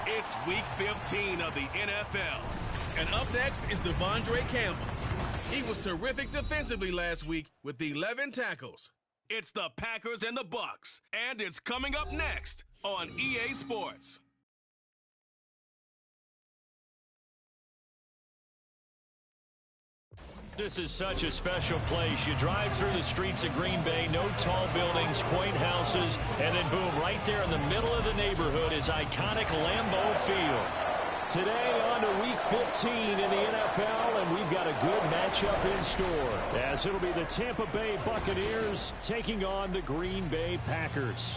It's Week 15 of the NFL. And up next is Devondre Campbell. He was terrific defensively last week with 11 tackles. It's the Packers and the Bucs, and it's coming up next on EA Sports. This is such a special place. You drive through the streets of Green Bay, no tall buildings, quaint houses, and then boom, right there in the middle of the neighborhood is iconic Lambeau Field. Today on to Week 15 in the NFL, and we've got a good matchup in store, as it'll be the Tampa Bay Buccaneers taking on the Green Bay Packers.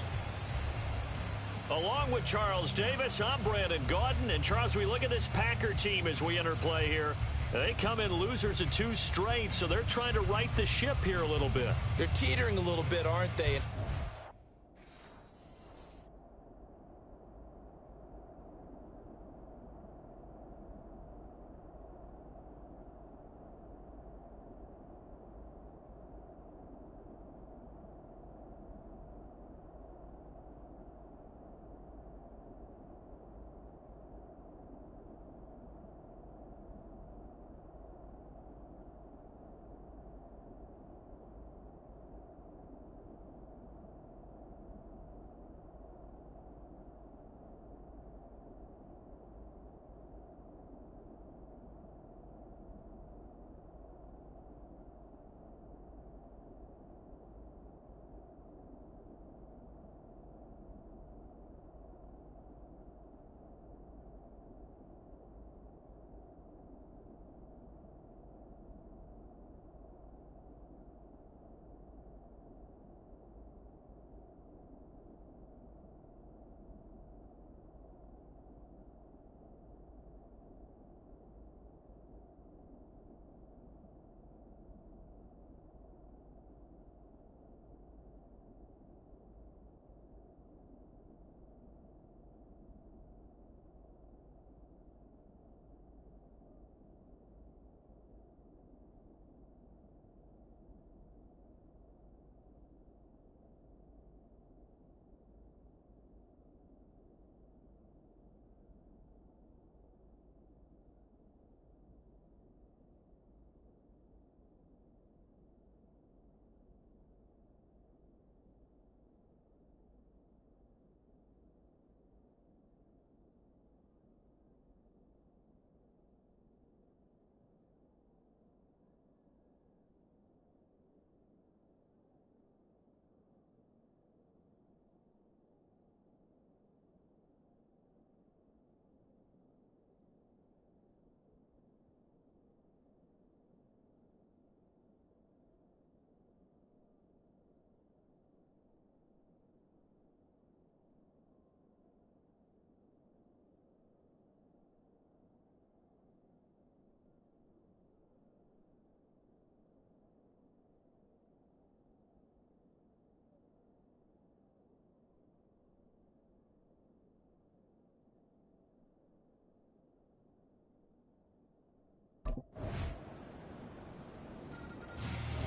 Along with Charles Davis, I'm Brandon Gaudin, and Charles, we look at this Packer team as we enter play here. They come in losers of 2 straight, so they're trying to right the ship here a little bit. They're teetering a little bit, aren't they?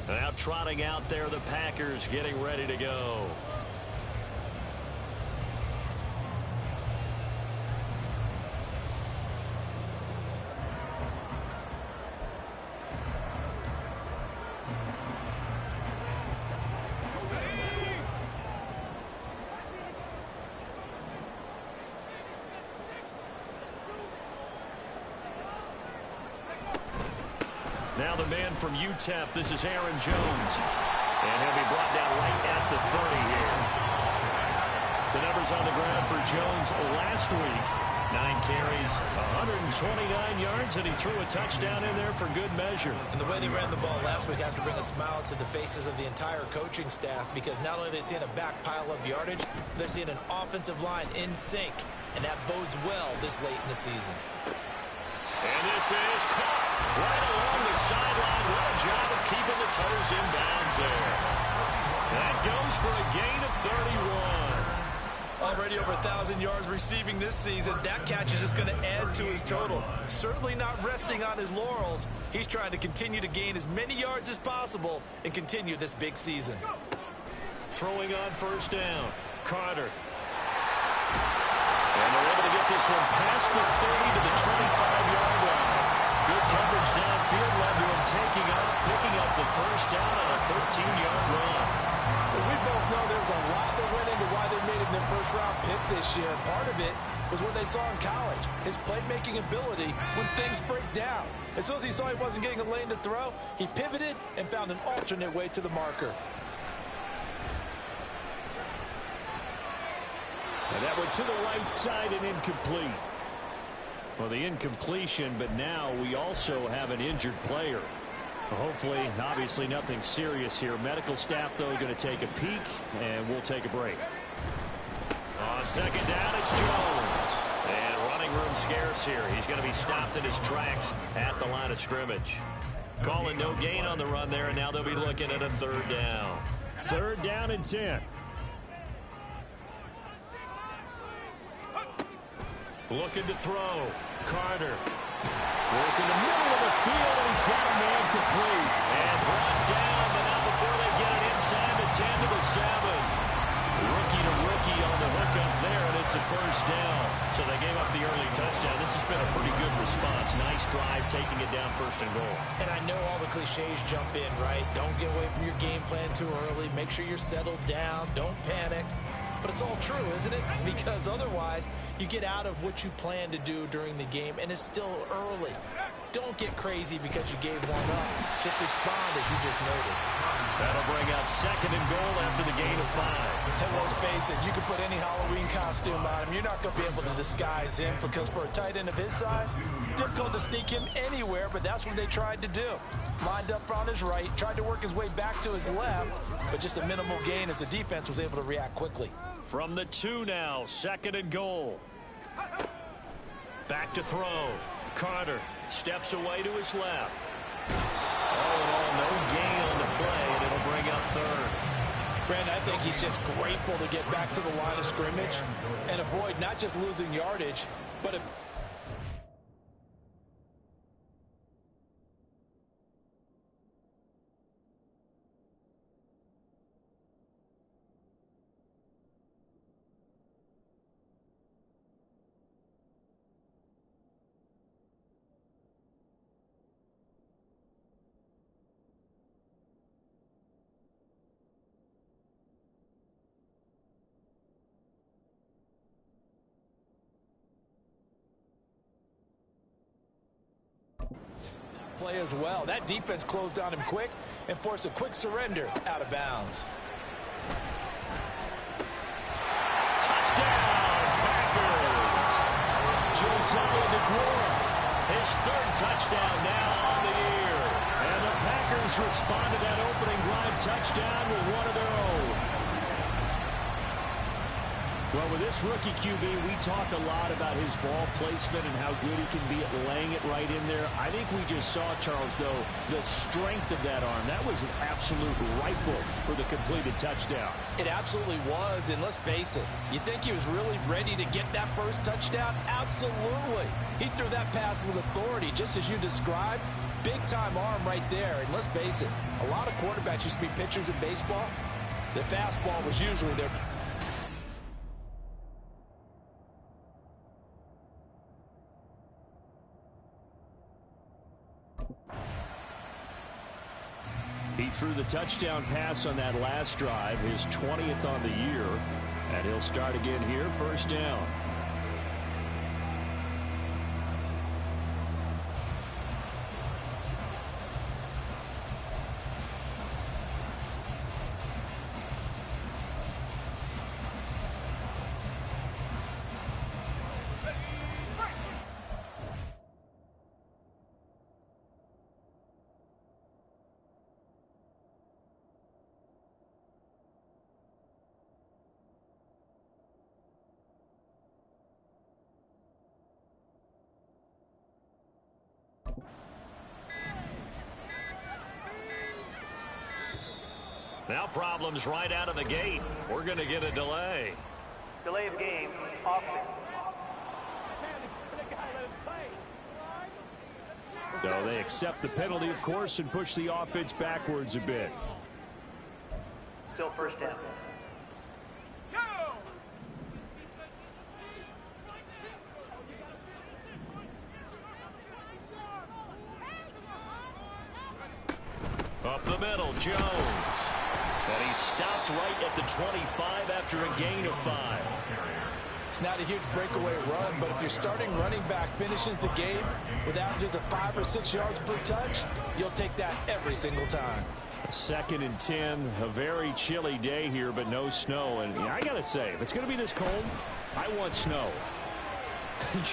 Now trotting out there, the Packers getting ready to go. Now the man from UTEP, this is Aaron Jones. And he'll be brought down right at the 30 here. The numbers on the ground for Jones last week. 9 carries, 129 yards, and he threw a touchdown in there for good measure. And the way they ran the ball last week has to bring a smile to the faces of the entire coaching staff, because not only are they seeing a back pile of yardage, they're seeing an offensive line in sync, and that bodes well this late in the season. And this is caught right along the sideline. What a job of keeping the toes in bounds there. That goes for a gain of 31. Already over 1,000 yards receiving this season. That catch is just going to add to his total. Certainly not resting on his laurels. He's trying to continue to gain as many yards as possible and continue this big season. Throwing on first down, Carter. And they're able to get this one past the 30 to the 25-yard line. Good coverage downfield led to him taking off, picking up the first down on a 13-yard run. Well, we both know there's a lot that went into why they made him their first-round pick this year. Part of it was what they saw in college, his playmaking ability when things break down. As soon as he saw he wasn't getting a lane to throw, he pivoted and found an alternate way to the marker. And that went to the right side and incomplete. Well, the incompletion, but now we also have an injured player. Hopefully, obviously nothing serious here. Medical staff, though, going to take a peek, and we'll take a break. On second down, it's Jones. And running room scarce here. He's going to be stopped in his tracks at the line of scrimmage. Calling no gain on the run there, and now they'll be looking at a third down. Third down and 10. Looking to throw. Carter. Work in the middle of the field, and he's got a man complete. And brought down, but not before they get it inside the 10 to the 7. Rookie to rookie on the hook up there, and it's a first down. So they gave up the early touchdown. This has been a pretty good response. Nice drive, taking it down first and goal. And I know all the cliches jump in, right? Don't get away from your game plan too early. Make sure you're settled down. Don't panic. But it's all true, isn't it? Because otherwise, you get out of what you plan to do during the game, and it's still early. Don't get crazy because you gave one up. Just respond as you just noted. That'll bring up second and goal after the gain of 5. And let's face it, you can put any Halloween costume on him. You're not going to be able to disguise him because for a tight end of his size, difficult to sneak him anywhere, but that's what they tried to do. Lined up on his right, tried to work his way back to his left, but just a minimal gain as the defense was able to react quickly. From the 2 now, second and goal. Back to throw. Carter steps away to his left. Oh, no gain on the play, and it'll bring up third. Brandon, I think he's just grateful to get back to the line of scrimmage and avoid not just losing yardage, but play as well. That defense closed on him quick and forced a quick surrender out of bounds. Touchdown, Packers! Josiah DeGuara, his third touchdown now on the year. And the Packers respond to that opening drive touchdown with one of their own. Well, with this rookie QB, we talk a lot about his ball placement and how good he can be at laying it right in there. I think we just saw, Charles, though, the strength of that arm. That was an absolute rifle for the completed touchdown. It absolutely was, and let's face it, you think he was really ready to get that first touchdown? Absolutely. He threw that pass with authority, just as you described. Big-time arm right there, and let's face it, a lot of quarterbacks used to be pitchers in baseball. The fastball was usually their... He threw the touchdown pass on that last drive, his 20th on the year, and he'll start again here, first down. Now problems right out of the gate. We're going to get a delay. Delay of game, offense. So they accept the penalty, of course, and push the offense backwards a bit. Still first down. middle, Jones. And he stopped right at the 25 after a gain of 5. It's not a huge breakaway run, but if your starting running back finishes the game with averages of 5 or 6 yards per touch, you'll take that every single time. 2nd and 10, a very chilly day here, but no snow. And I got to say, if it's going to be this cold, I want snow.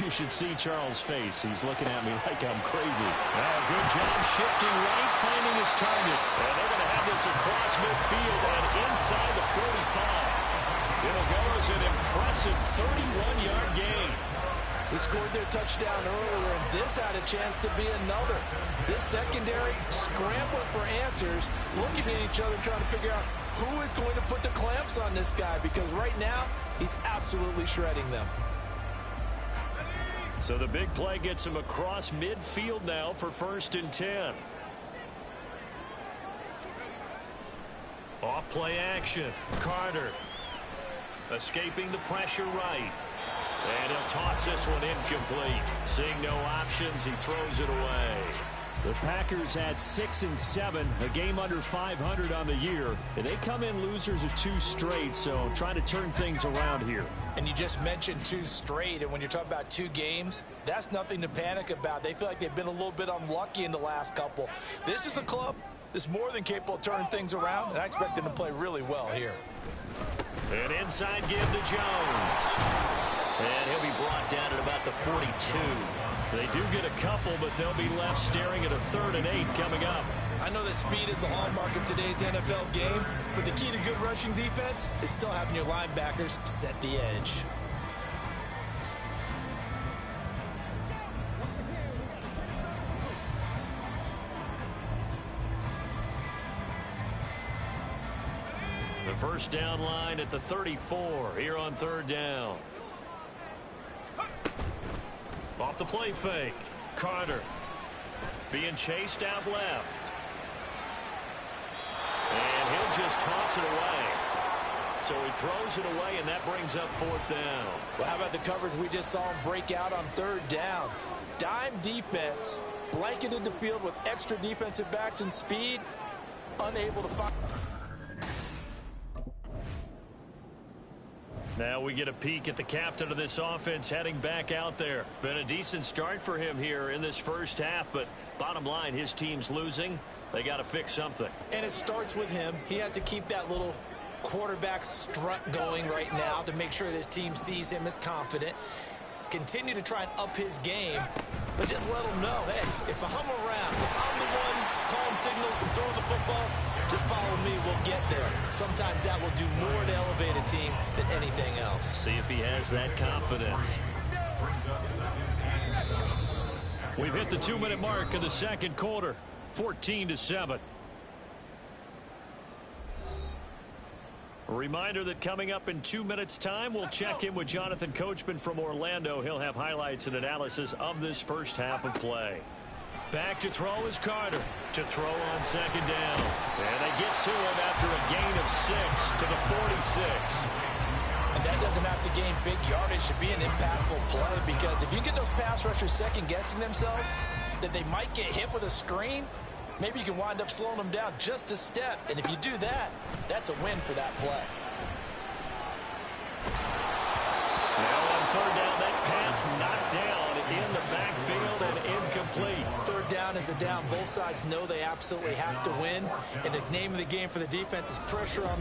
You should see Charles' face. He's looking at me like I'm crazy. Oh, good job shifting right, finding his target. And they're going to have this across midfield and inside the 45. It'll go as an impressive 31-yard gain. They scored their touchdown earlier, and this had a chance to be another. This secondary scrambling for answers, looking at each other, trying to figure out who is going to put the clamps on this guy, because right now, he's absolutely shredding them. So the big play gets him across midfield now for 1st and 10. Off play action. Carter escaping the pressure right. And he'll toss this one incomplete. Seeing no options, he throws it away. The Packers at 6 and 7, a game under 500 on the year. And they come in losers of 2 straight, so trying to turn things around here. And you just mentioned 2 straight, and when you're talking about 2 games, that's nothing to panic about. They feel like they've been a little bit unlucky in the last couple. This is a club that's more than capable of turning things around, and I expect them to play really well here. An inside give to Jones. And he'll be brought down at about the 42. They do get a couple, but they'll be left staring at a 3rd and 8 coming up. I know that speed is the hallmark of today's NFL game, but the key to good rushing defense is still having your linebackers set the edge. The first down line at the 34 here on 3rd down. Off the play fake. Carter being chased out left. And he'll just toss it away. So he throws it away, and that brings up 4th down. Well, how about the coverage we just saw him break out on 3rd down? Dime defense, blanketed the field with extra defensive backs and speed, unable to find. Now we get a peek at the captain of this offense heading back out there. Been a decent start for him here in this first half, but bottom line, his team's losing. They got to fix something. And it starts with him. He has to keep that little quarterback strut going right now to make sure that his team sees him as confident. Continue to try and up his game, but just let him know, hey, if I'm around, if I'm the one calling signals and throwing the football, just follow me, we'll get there. Sometimes that will do more to elevate a team than anything else. See if he has that confidence. We've hit the 2-minute mark of the 2nd quarter, 14-7. A reminder that coming up in 2 minutes' time, we'll check in with Jonathan Coachman from Orlando. He'll have highlights and analysis of this first half of play. Back to throw is Carter. To throw on 2nd down. And they get to him after a gain of 6 to the 46. And that doesn't have to gain big yardage to be an impactful play, because if you get those pass rushers second-guessing themselves that they might get hit with a screen, maybe you can wind up slowing them down just a step. And if you do that, that's a win for that play. Now on 3rd down, that pass knocked down in the backfield and incomplete. 3rd down is a down. Both sides know they absolutely have to win. And the name of the game for the defense is pressure on.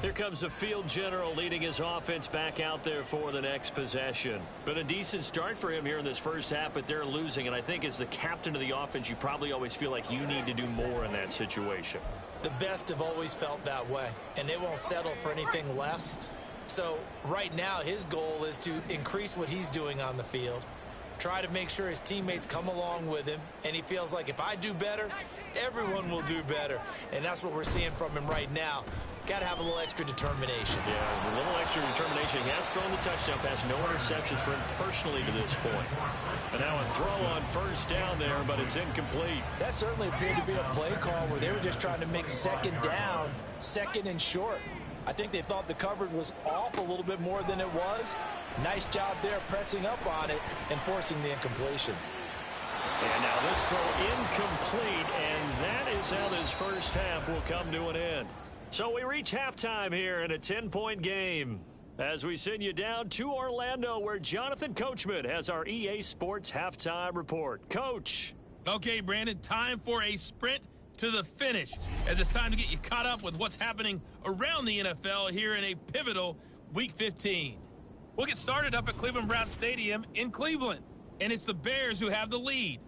Here comes the field general leading his offense back out there for the next possession. Been a decent start for him here in this first half, but they're losing. And I think as the captain of the offense, you probably always feel like you need to do more in that situation. The best have always felt that way, and they won't settle for anything less. So right now his goal is to increase what he's doing on the field, try to make sure his teammates come along with him, and he feels like if I do better, everyone will do better. And that's what we're seeing from him right now. Got to have a little extra determination. Yeah, a little extra determination. He has thrown the touchdown pass. No interceptions for him personally to this point. And now a throw on 1st down there, but it's incomplete. That certainly appeared to be a play call where they were just trying to make 2nd down, 2nd and short. I think they thought the coverage was off a little bit more than it was. Nice job there pressing up on it and forcing the incompletion. And now this throw incomplete, and that is how this first half will come to an end. So we reach halftime here in a 10-point game as we send you down to Orlando, where Jonathan Coachman has our EA Sports halftime report. Coach. Okay, Brandon, time for a sprint to the finish, as it's time to get you caught up with what's happening around the NFL here in a pivotal Week 15. We'll get started up at Cleveland Browns Stadium in Cleveland, and it's the Bears who have the lead.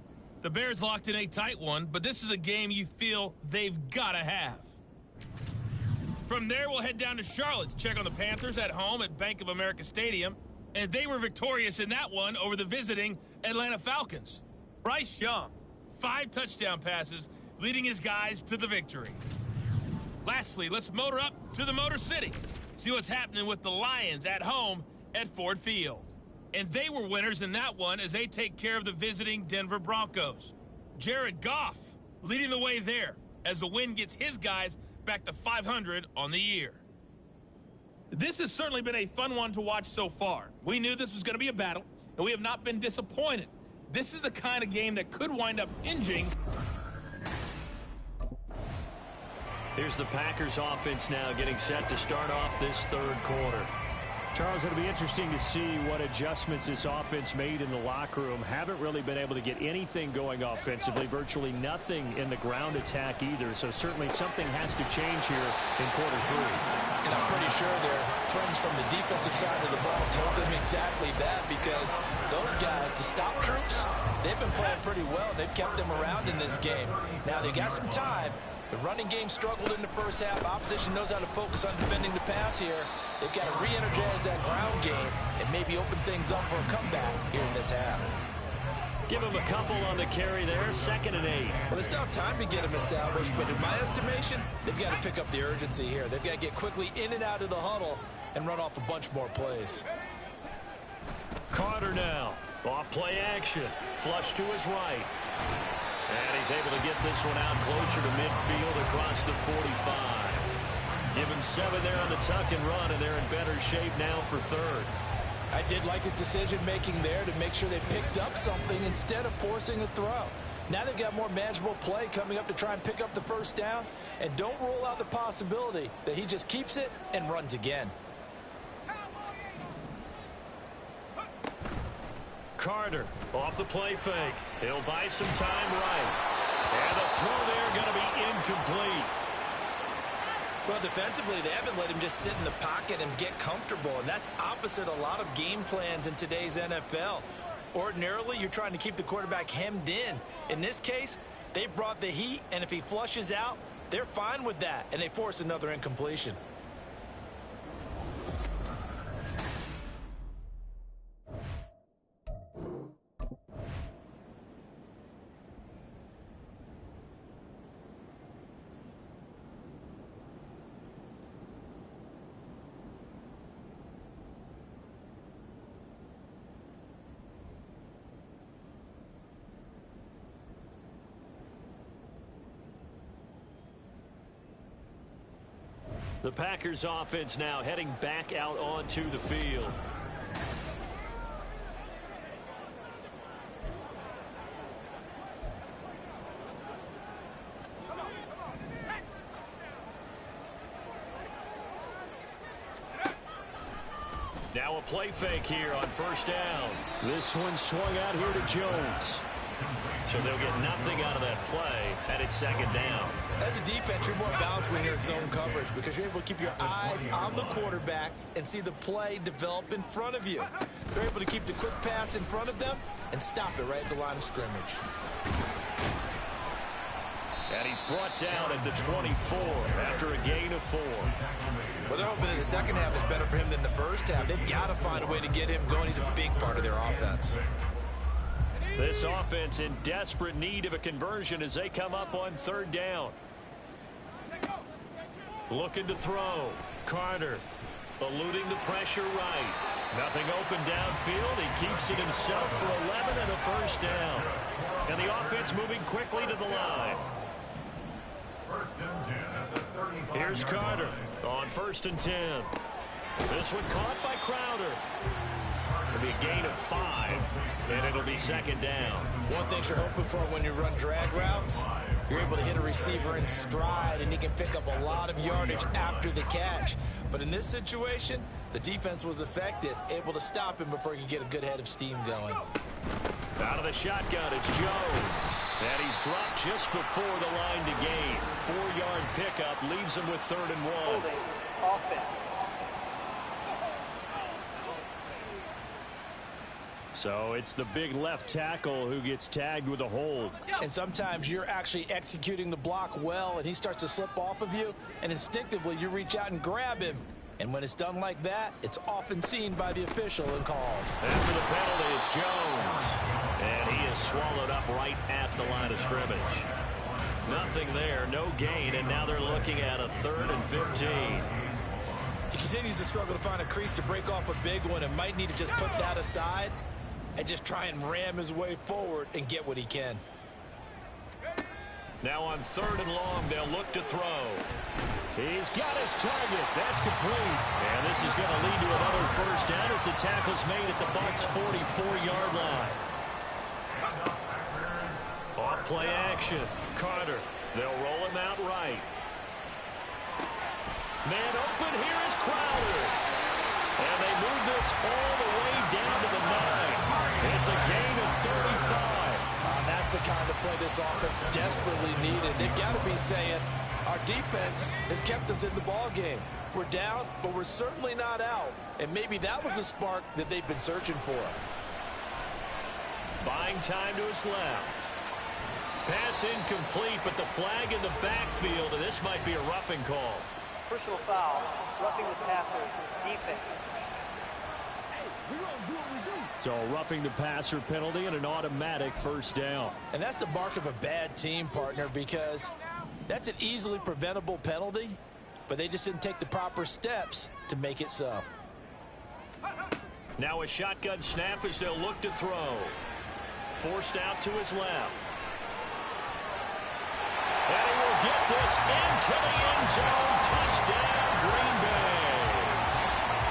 The Bears locked in a tight one, but this is a game you feel they've got to have. From there, we'll head down to Charlotte to check on the Panthers at home at Bank of America Stadium, and they were victorious in that one over the visiting Atlanta Falcons. Bryce Young, 5 touchdown passes, leading his guys to the victory. Lastly, let's motor up to the Motor City, see what's happening with the Lions at home at Ford Field. And they were winners in that one as they take care of the visiting Denver Broncos. Jared Goff leading the way there as the win gets his guys back to 500 on the year. This has certainly been a fun one to watch so far. We knew this was going to be a battle, and we have not been disappointed. This is the kind of game that could wind up hinging. Here's the Packers offense now getting set to start off this third quarter. Charles, it'll be interesting to see what adjustments this offense made in the locker room. Haven't really been able to get anything going offensively, virtually nothing in the ground attack either. So certainly something has to change here in quarter 3. And I'm pretty sure their friends from the defensive side of the ball told them exactly that, because those guys, the stop troops, they've been playing pretty well. They've kept them around in this game. Now they got some time. The running game struggled in the first half. Opposition knows how to focus on defending the pass here. They've got to re-energize that ground game and maybe open things up for a comeback here in this half. Give him a couple on the carry there, 2nd and 8. Well, they still have time to get him established, but in my estimation, they've got to pick up the urgency here. They've got to get quickly in and out of the huddle and run off a bunch more plays. Carter now, off play action, flush to his right. And he's able to get this one out closer to midfield across the 45. Give him 7 there on the tuck and run, and they're in better shape now for third. I did like his decision-making there to make sure they picked up something instead of forcing a throw. Now they've got more manageable play coming up to try and pick up the first down, and don't rule out the possibility that he just keeps it and runs again. Carter off the play fake. He'll buy some time right. And the throw there going to be incomplete. Well, defensively, they haven't let him just sit in the pocket and get comfortable, and that's opposite a lot of game plans in today's NFL. Ordinarily, you're trying to keep the quarterback hemmed in. In this case, they brought the heat, and if he flushes out, they're fine with that, and they force another incompletion. The Packers offense now heading back out onto the field. Now a play fake here on first down. This one swung out here to Jones. So they'll get nothing out of that play, and it's 2nd down. As a defense, you're more balanced when you're in zone coverage because you're able to keep your eyes on the quarterback and see the play develop in front of you. You're able to keep the quick pass in front of them and stop it right at the line of scrimmage. And he's brought down at the 24 after a gain of 4. Well, they're hoping that the second half is better for him than the first half. They've got to find a way to get him going. He's a big part of their offense. This offense in desperate need of a conversion as they come up on 3rd down. Looking to throw. Carter eluding the pressure right. Nothing open downfield. He keeps it himself for 11 and a first down. And the offense moving quickly to the line. Here's Carter on 1st and 10. This one caught by Crowder. It'll be a gain of 5, and it'll be second down. One thing you're hoping for when you run drag routes, you're able to hit a receiver in stride, and he can pick up a lot of yardage after the catch. But in this situation, the defense was effective, able to stop him before he could get a good head of steam going. Out of the shotgun, it's Jones. And he's dropped just before the line to gain. 4-yard pickup leaves him with 3rd and 1. Holding. Offense. So it's the big left tackle who gets tagged with a hold. And sometimes you're actually executing the block well, and he starts to slip off of you, and instinctively you reach out and grab him. And when it's done like that, it's often seen by the official and called. After the penalty, it's Jones. And he is swallowed up right at the line of scrimmage. Nothing there, no gain, and now they're looking at a 3rd and 15. He continues to struggle to find a crease to break off a big one and might need to just put that aside and just try and ram his way forward and get what he can. Now on 3rd and long, they'll look to throw. He's got his target. That's complete. And this is going to lead to another first down as the tackle's made at the Bucs' 44-yard line. Off play action. Carter. They'll roll him out right. Man open. Here is Crowder. And they move this all the way down to the 9. It's a gain of 35. That's the kind of play this offense desperately needed. They've got to be saying, our defense has kept us in the ball game. We're down, but we're certainly not out. And maybe that was the spark that they've been searching for. Buying time to his left. Pass incomplete, but the flag in the backfield, and this might be a roughing call. Personal foul. Roughing the passer. Defense. So a roughing the passer penalty and an automatic first down. And that's the mark of a bad team, partner, because that's an easily preventable penalty, but they just didn't take the proper steps to make it so. Now a shotgun snap as they'll look to throw. Forced out to his left. And he will get this into the end zone. Touchdown, Green Bay.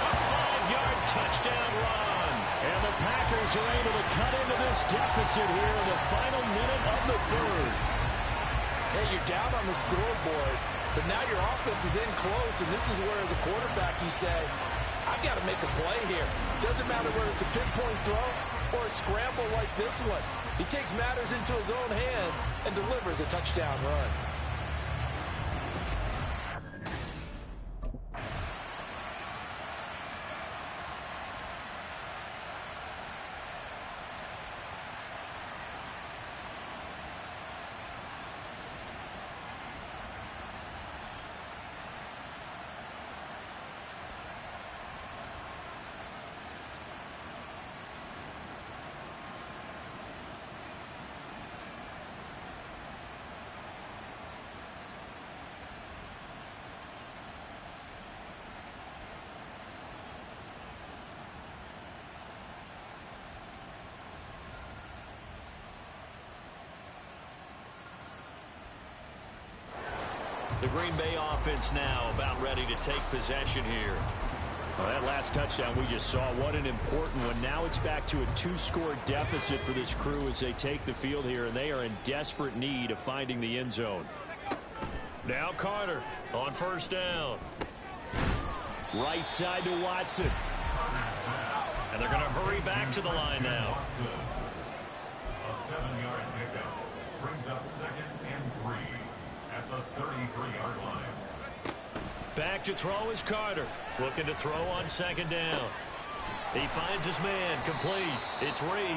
A 5-yard touchdown run. And the Packers are able to cut into this deficit here in the final minute of the 3rd. Hey, you're down on the scoreboard, but now your offense is in close, and this is where, as a quarterback, you say, I've got to make a play here. Doesn't matter whether it's a pinpoint throw or a scramble like this one. He takes matters into his own hands and delivers a touchdown run. The Green Bay offense now about ready to take possession here. Well, that last touchdown we just saw, what an important one. Now it's back to a 2-score deficit for this crew as they take the field here, and they are in desperate need of finding the end zone. Now Carter on first down. Right side to Watson. And they're going to hurry back to the line now. A 7-yard pickup brings up 2nd and 3 at the 33-yard line. Back to throw is Carter. Looking to throw on 2nd down. He finds his man complete. It's Reed.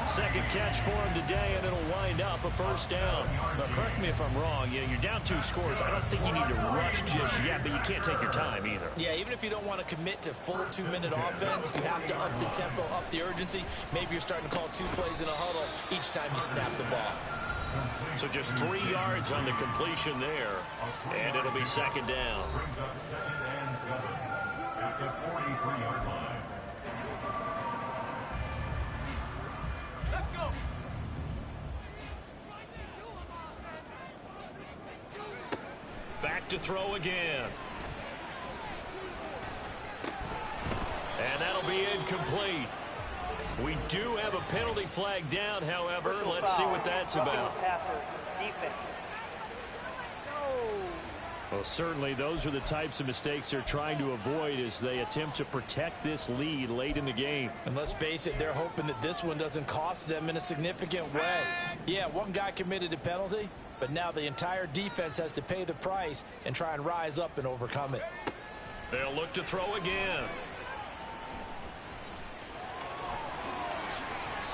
Second catch for him today, and it'll wind up a first down. Now, correct me if I'm wrong. You're down 2 scores. I don't think you need to rush just yet, but you can't take your time either. Yeah, even if you don't want to commit to full 2-minute offense, you have to up the tempo, up the urgency. Maybe you're starting to call 2 plays in a huddle each time you snap the ball. So just 3 yards on the completion there, and it'll be 2nd down. Brings up 2nd and 7 at the 43-yard line. Back to throw again. And that'll be incomplete. We do have a penalty flag down, however. Let's see what that's about. Passer, defense. Well, certainly those are the types of mistakes they're trying to avoid as they attempt to protect this lead late in the game. And let's face it, they're hoping that this one doesn't cost them in a significant way. Yeah, one guy committed a penalty, but now the entire defense has to pay the price and try and rise up and overcome it. They'll look to throw again.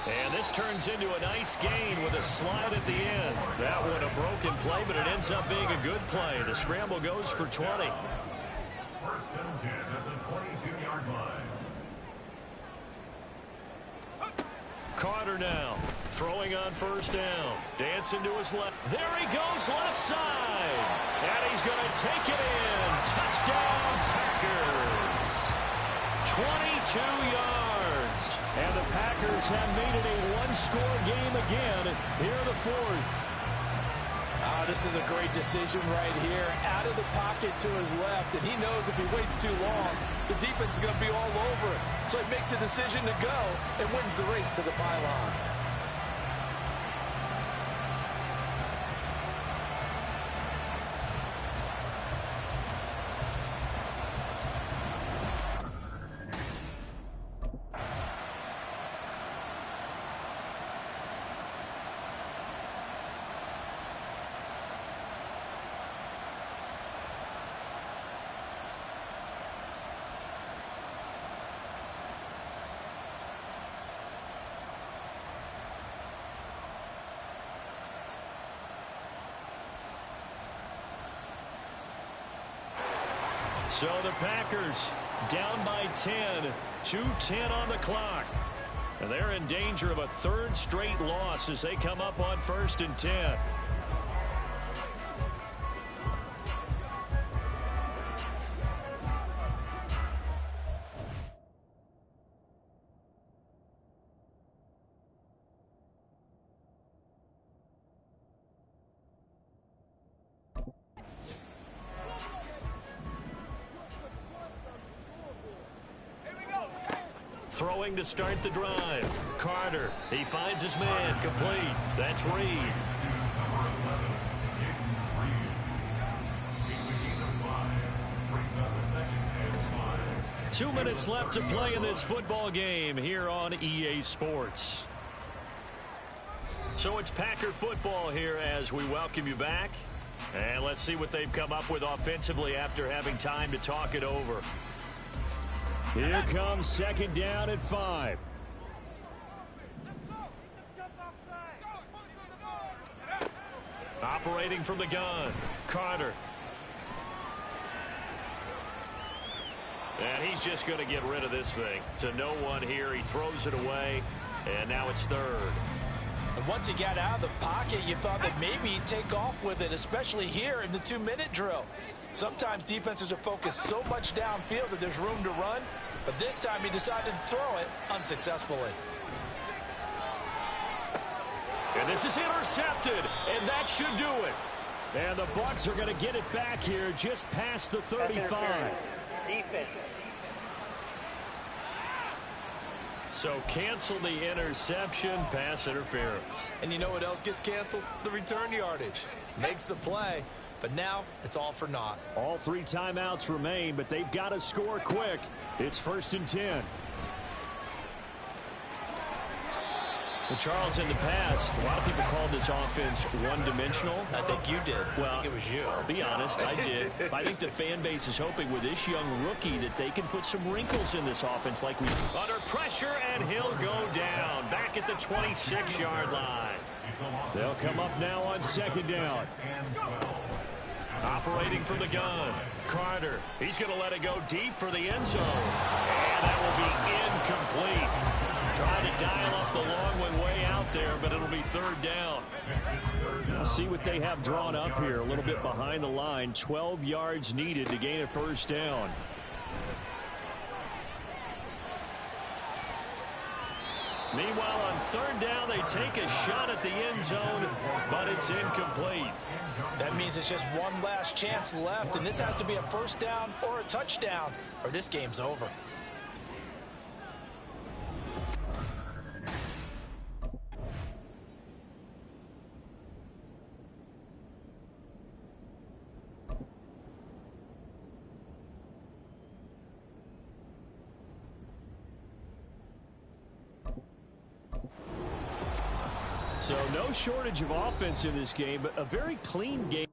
And this turns into a nice gain with a slide at the end. That one a broken play, but it ends up being a good play. The scramble goes for 20. First and 10 at the 22-yard line. Carter now throwing on first down. Dancing to his left. There he goes, left side. And he's going to take it in. Touchdown, Packers. 22 yards. And the Packers have made it a one-score game again here in the fourth. This is a great decision right here. Out of the pocket to his left, and he knows if he waits too long, the defense is going to be all over it. So he makes a decision to go and wins the race to the pylon. So the Packers down by 10, 2:10 on the clock. And they're in danger of a third straight loss as they come up on 1st and 10. Throwing to start the drive. Carter, he finds his man, complete. That's Reed. 2 minutes left to play in this football game here on EA Sports. So it's Packer football here as we welcome you back. And let's see what they've come up with offensively after having time to talk it over. Here comes 2nd down at 5. Operating from the gun, Carter. And he's just going to get rid of this thing. To no one here, he throws it away, and now it's 3rd. And once he got out of the pocket, you thought that maybe he'd take off with it, especially here in the 2-minute drill. Sometimes defenses are focused so much downfield that there's room to run, but this time he decided to throw it unsuccessfully. And this is intercepted, and that should do it. And the Bucs are going to get it back here just past the 35. Defense. So cancel the interception, pass interference. And you know what else gets canceled? The return yardage. Makes the play, but now it's all for naught. All 3 timeouts remain, but they've got to score quick. It's 1st and 10. Well, Charles, in the past, a lot of people called this offense one-dimensional. I think you did. Well, I think it was you. I'll be honest, I did. I think the fan base is hoping with this young rookie that they can put some wrinkles in this offense like we... Under pressure, and he'll go down. Back at the 26-yard line. They'll come up now on 2nd down. Operating from the gun, Carter. He's going to let it go deep for the end zone. And that will be incomplete. Trying to dial up the long one way out there, but it'll be 3rd down. We'll see what they have drawn up here. A little bit behind the line. 12 yards needed to gain a 1st down. Meanwhile, on 3rd down, they take a shot at the end zone, but it's incomplete. That means it's just one last chance left, and this has to be a 1st down or a touchdown, or this game's over. So no shortage of offense in this game, but a very clean game.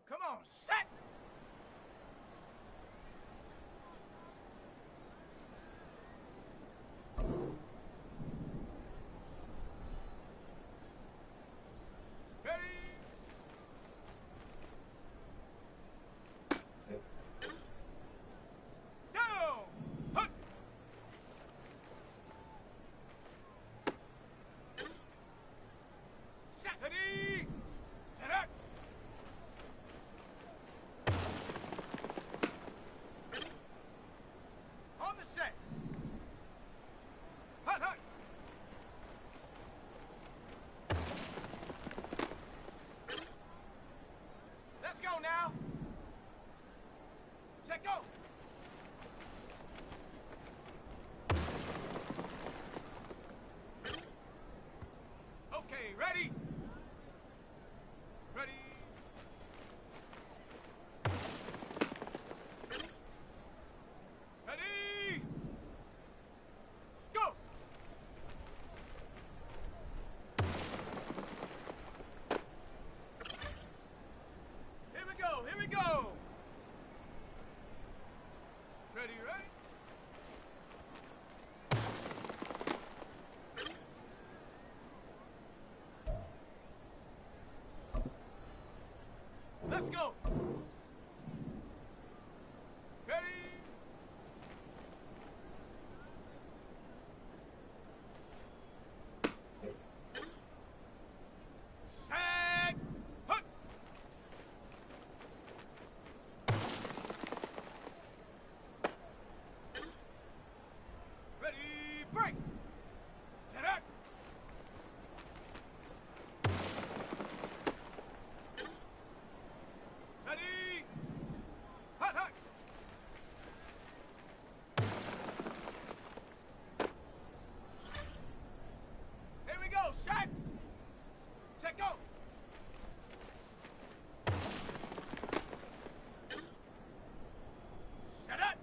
Come on, set! Ready? Ready? Ready? Go! Here we go, here we go! Ready, ready? Let's go! Ready? Set! Hut! Ready, break! Set up! Ready! Hut, hut! Here we go, set! Set, go! Set up!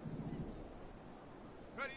Ready!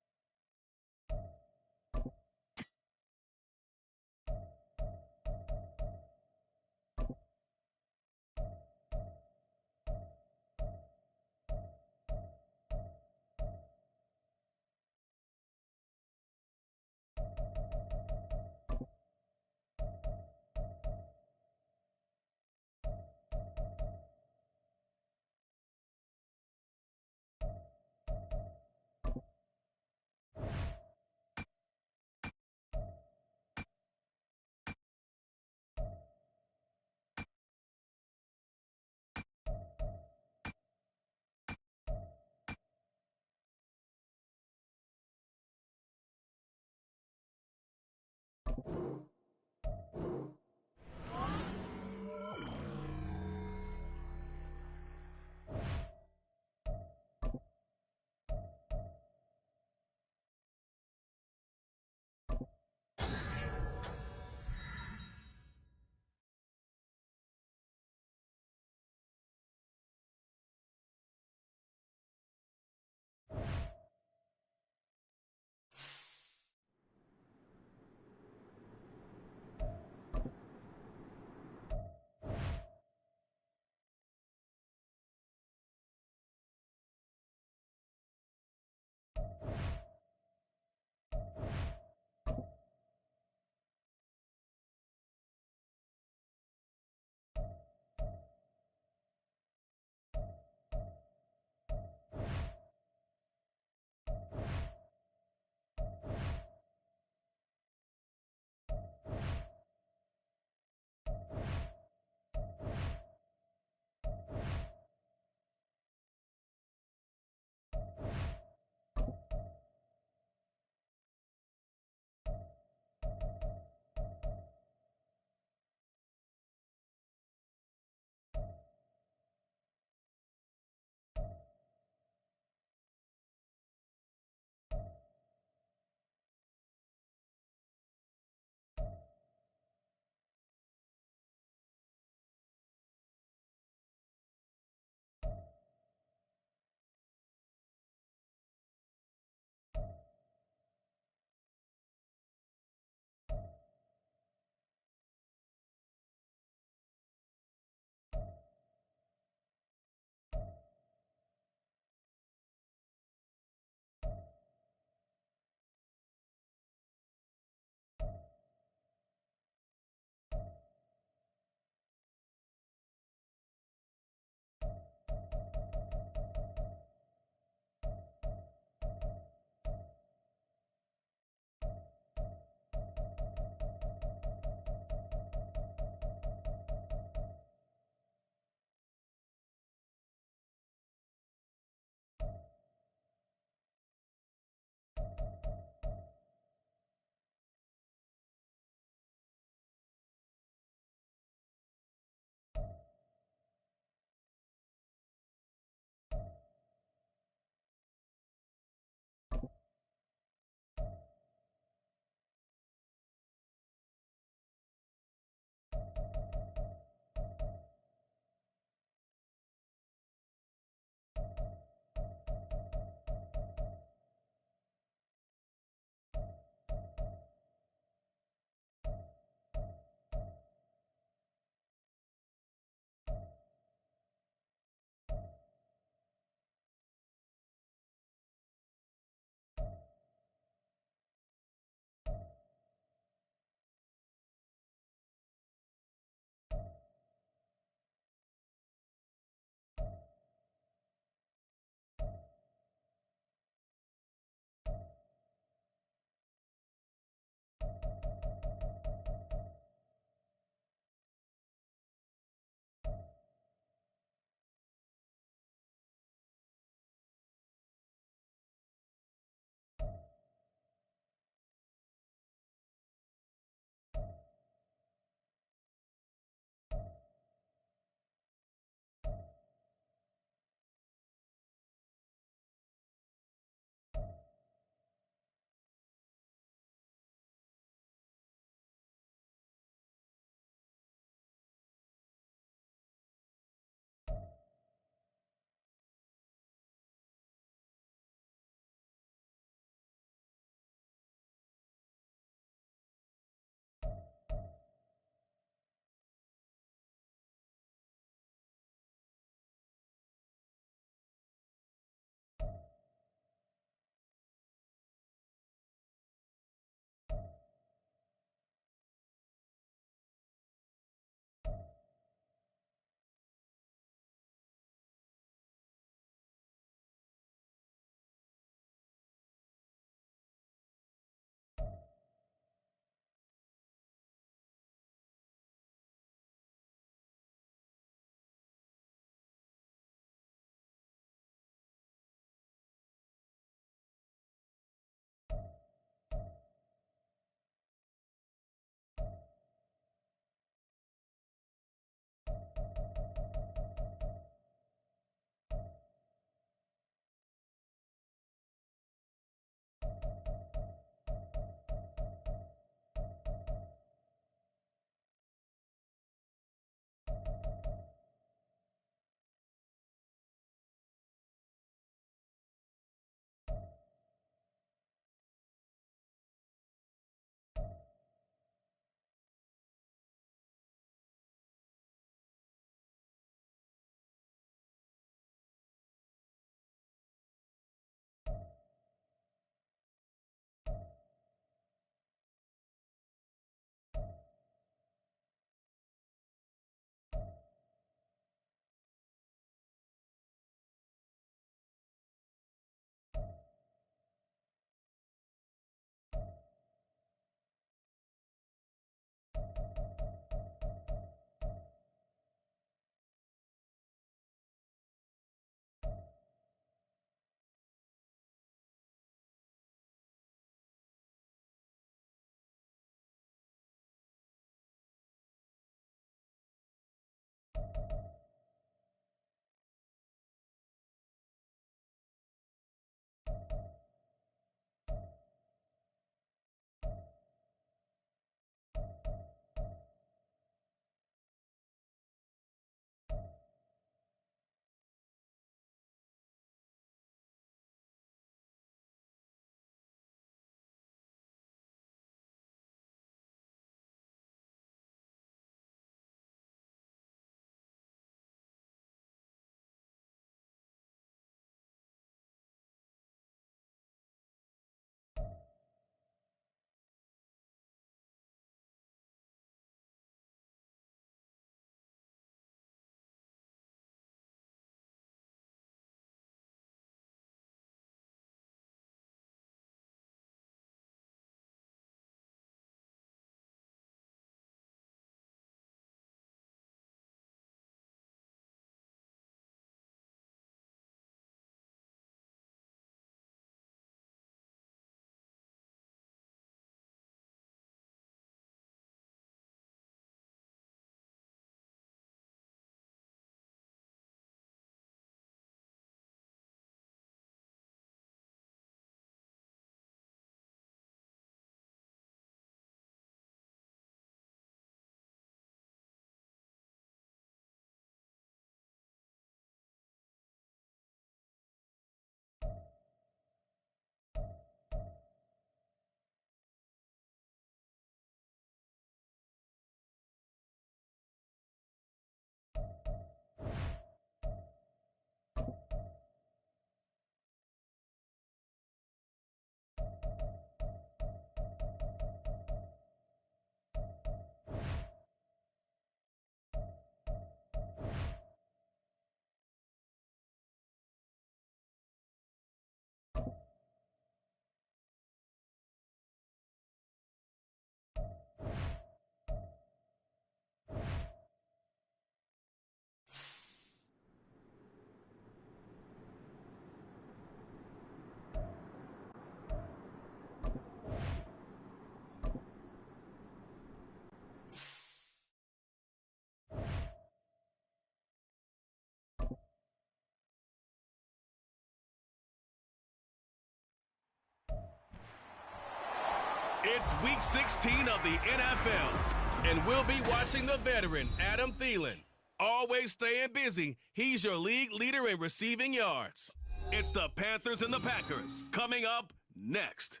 It's Week 16 of the NFL, and we'll be watching the veteran Adam Thielen. Always staying busy, he's your league leader in receiving yards. It's the Panthers and the Packers, coming up next.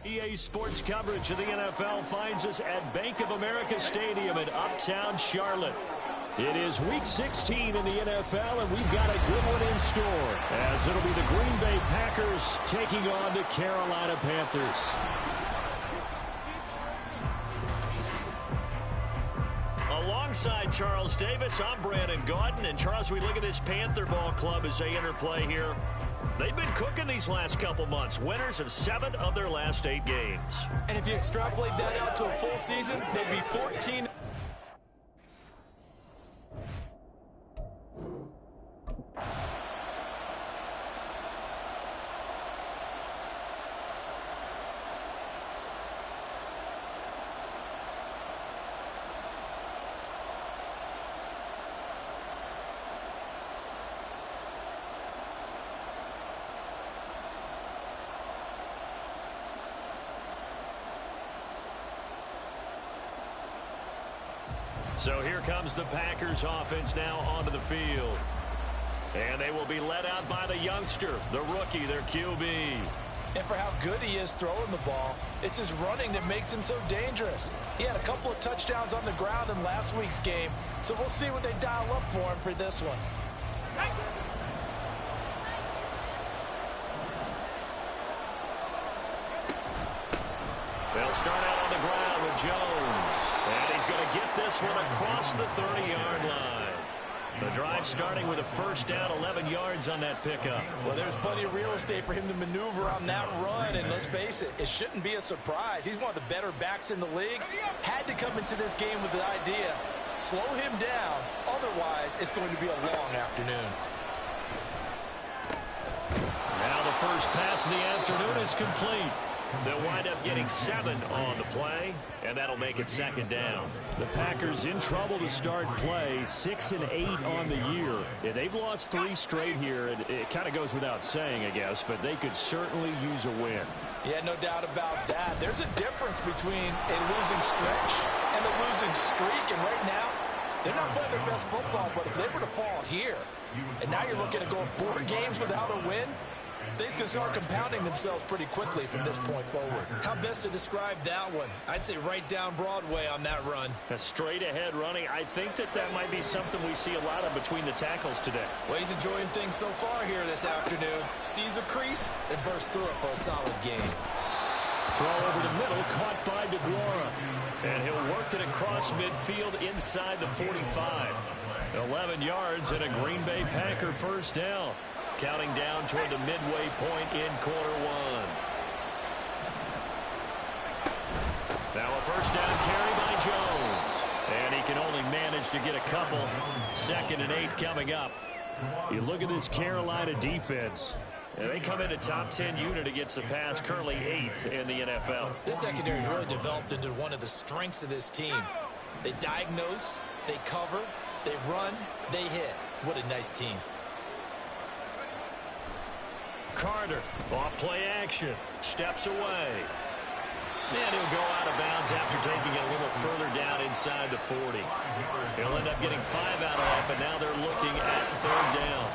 EA Sports coverage of the NFL finds us at Bank of America Stadium in Uptown Charlotte. It is Week 16 in the NFL, and we've got a good one in store, as it'll be the Green Bay Packers taking on the Carolina Panthers. Alongside Charles Davis, I'm Brandon Gaudin. And Charles, we look at this Panther ball club as they enter play here. They've been cooking these last couple months. Winners of 7 of their last 8 games. And if you extrapolate that out to a full season, they'd be 14. So here comes the Packers offense now onto the field. And they will be led out by the youngster, the rookie, their QB. And for how good he is throwing the ball, it's his running that makes him so dangerous. He had a couple of touchdowns on the ground in last week's game, so we'll see what they dial up for him for this one. They'll start out on the ground with Jones. And he's going to get this one across the 30-yard line. The drive starting with a first down, 11 yards on that pickup. Well, there's plenty of real estate for him to maneuver on that run, and let's face it, it shouldn't be a surprise. He's one of the better backs in the league. Had to come into this game with the idea, slow him down, otherwise it's going to be a long afternoon. Now the first pass of the afternoon is complete. They'll wind up getting 7 on the play, and that'll make it second down. The Packers in trouble to start play, 6-8 on the year. Yeah, they've lost 3 straight here. It kind of goes without saying, I guess, but they could certainly use a win. Yeah, no doubt about that. There's a difference between a losing stretch and a losing streak, and right now, they're not playing their best football, but if they were to fall here, and now you're looking at going 4 games without a win, things can start compounding themselves pretty quickly from this point forward. How best to describe that one? I'd say right down Broadway on that run. A straight-ahead running. I think that might be something we see a lot of between the tackles today. Well, he's enjoying things so far here this afternoon. Sees a crease and bursts through it for a solid game. Throw over the middle, caught by DeGuara. And he'll work it across midfield inside the 45. 11 yards and a Green Bay Packer first down. Counting down toward the midway point in quarter 1. Now a first down carry by Jones. And he can only manage to get a couple. 2nd and 8 coming up. You look at this Carolina defense. And they come into top 10 unit against the pass, currently 8th in the NFL. This secondary has really developed into one of the strengths of this team. They diagnose, they cover, they run, they hit. What a nice team. Carter, off play action, steps away. And he'll go out of bounds after taking it a little further down inside the 40. He'll end up getting 5 out of that, but now they're looking at 3rd down.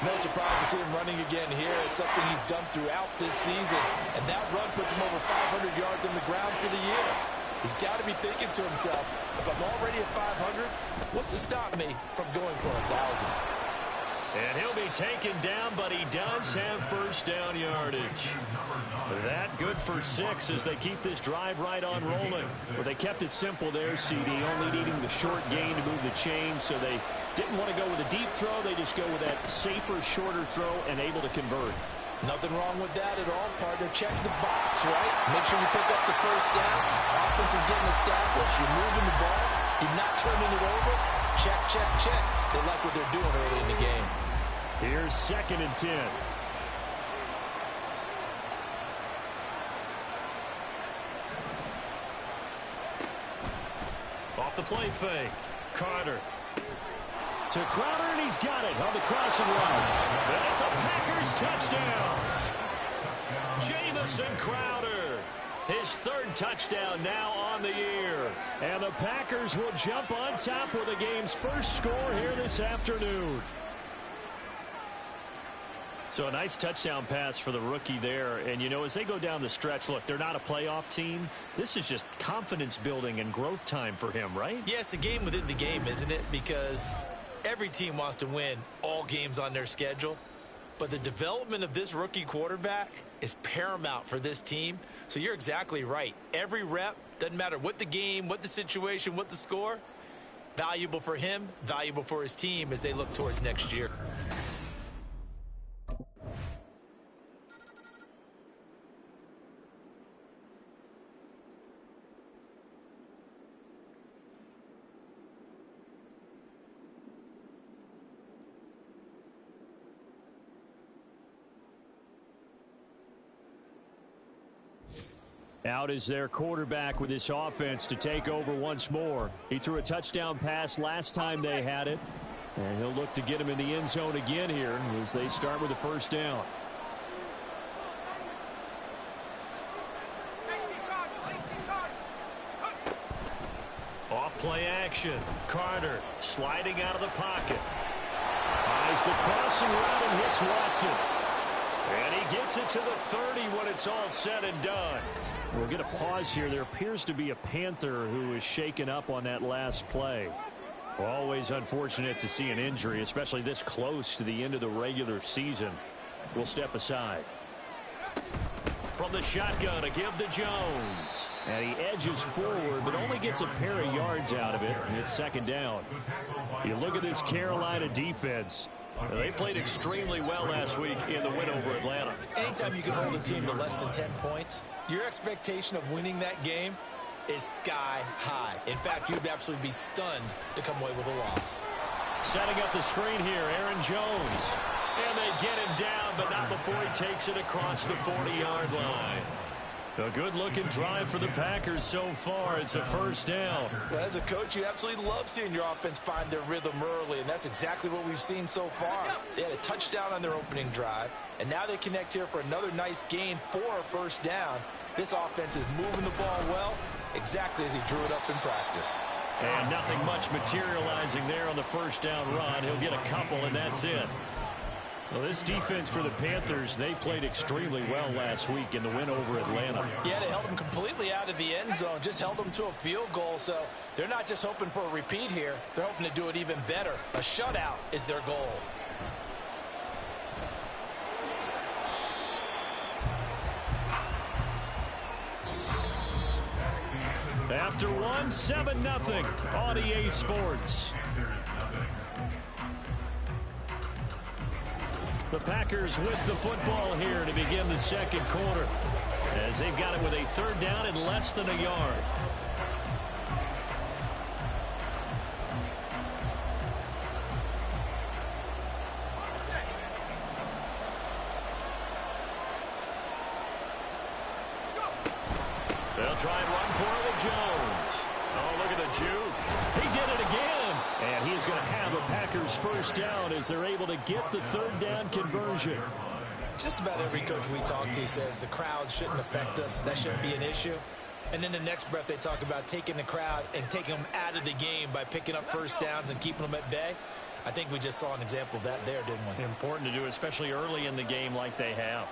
No surprise to see him running again here. It's something he's done throughout this season. And that run puts him over 500 yards on the ground for the year. He's got to be thinking to himself, if I'm already at 500, what's to stop me from going for 1,000? And he'll be taken down, but he does have first down yardage. That good for 6 as they keep this drive right on rolling. Well, they kept it simple there, CD, only needing the short gain to move the chain, so they didn't want to go with a deep throw. They just go with that safer, shorter throw and able to convert. Nothing wrong with that at all, partner. Check the box, right? Make sure you pick up the first down. Offense is getting established. You're moving the ball. You're not turning it over. Check, check, check. They like what they're doing early in the game. Here's 2nd and 10. Off the play fake. Carter. To Crowder, and he's got it on the crossing route. And it's a Packers touchdown. Jamison Crowder, his third touchdown now on the year. And the Packers will jump on top with the game's first score here this afternoon. So a nice touchdown pass for the rookie there. And, you know, as they go down the stretch, look, they're not a playoff team. This is just confidence building and growth time for him, right? Yeah, it's a game within the game, isn't it? Because every team wants to win all games on their schedule. But the development of this rookie quarterback is paramount for this team. So you're exactly right. Every rep, doesn't matter what the game, what the situation, what the score, valuable for him, valuable for his team as they look towards next year. Out is their quarterback with this offense to take over once more. He threw a touchdown pass last time they had it. And he'll look to get him in the end zone again here as they start with a first down. Off play action. Carter sliding out of the pocket. Eyes the crossing route and hits Watson. And he gets it to the 30 when it's all said and done. We'll get a pause here. There appears to be a Panther who is shaken up on that last play. Always unfortunate to see an injury, especially this close to the end of the regular season. We'll step aside. From the shotgun, a give to Jones. And he edges forward, but only gets a pair of yards out of it. And it's second down. You look at this Carolina defense. They played extremely well last week in the win over Atlanta. Anytime you can hold a team to less than 10 points, your expectation of winning that game is sky high. In fact, you'd absolutely be stunned to come away with a loss. Setting up the screen here, Aaron Jones. And they get him down, but not before he takes it across the 40-yard line. A good-looking drive for the Packers so far. It's a first down. Well, as a coach, you absolutely love seeing your offense find their rhythm early, and that's exactly what we've seen so far. They had a touchdown on their opening drive, and now they connect here for another nice gain for a first down. This offense is moving the ball well, exactly as he drew it up in practice. And nothing much materializing there on the first down run. He'll get a couple, and that's it. Well, this defense for the Panthers, they played extremely well last week in the win over Atlanta. Yeah, they held them completely out of the end zone, just held them to a field goal. So they're not just hoping for a repeat here. They're hoping to do it even better. A shutout is their goal. After one, 7-0 on EA Sports. The Packers with the football here to begin the second quarter, as they've got it with a third down and less than a yard. They'll try and run for it with Jones. Oh, look at the juke. He did it again. And he's going to have a Packers first down as they're able to get the third down conversion. Just about every coach we talk to says the crowd shouldn't affect us. That shouldn't be an issue. And in the next breath, they talk about taking the crowd and taking them out of the game by picking up first downs and keeping them at bay. I think we just saw an example of that there, didn't we? Important to do, especially early in the game like they have.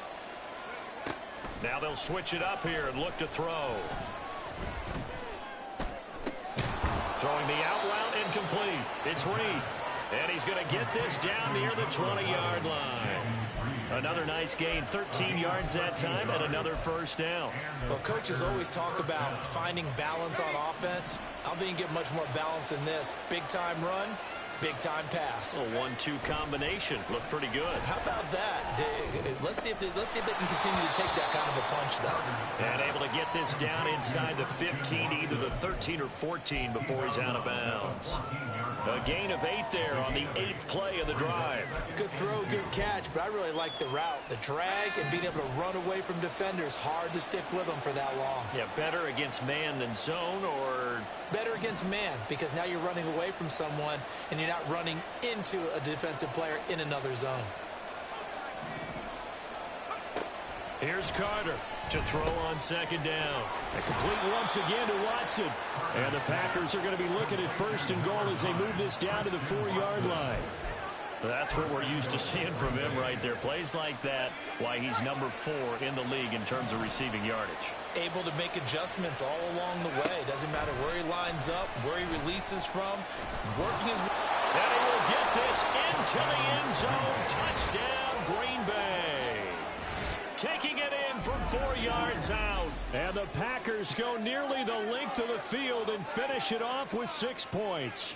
Now they'll switch it up here and look to throw. Throwing the out route incomplete. It's Reed. And he's going to get this down near the 20-yard line. Another nice gain, 13 yards that time, and another first down. Well, coaches always talk about finding balance on offense. I don't think you can get much more balance than this. Big-time run, big-time pass. A 1-2 combination. Looked pretty good. How about that? Let's see if they can continue to take that kind of a punch, though. And able to get this down inside the 15, either the 13 or 14 before he's out of bounds. A gain of 8 there on the 8th play of the drive. Good throw, good catch, but I really like the route. The drag and being able to run away from defenders, hard to stick with them for that long. Yeah, better against man than zone, or? Better against man, because now you're running away from someone, and you're not running into a defensive player in another zone. Here's Carter to throw on second down. And complete once again to Watson. And the Packers are going to be looking at first and goal as they move this down to the 4-yard line. That's what we're used to seeing from him right there. Plays like that, why he's number 4 in the league in terms of receiving yardage. Able to make adjustments all along the way. Doesn't matter where he lines up, where he releases from. Working his... And he will get this into the end zone. Touchdown, Green Bay. Taking it in from 4 yards out. And the Packers go nearly the length of the field and finish it off with 6 points.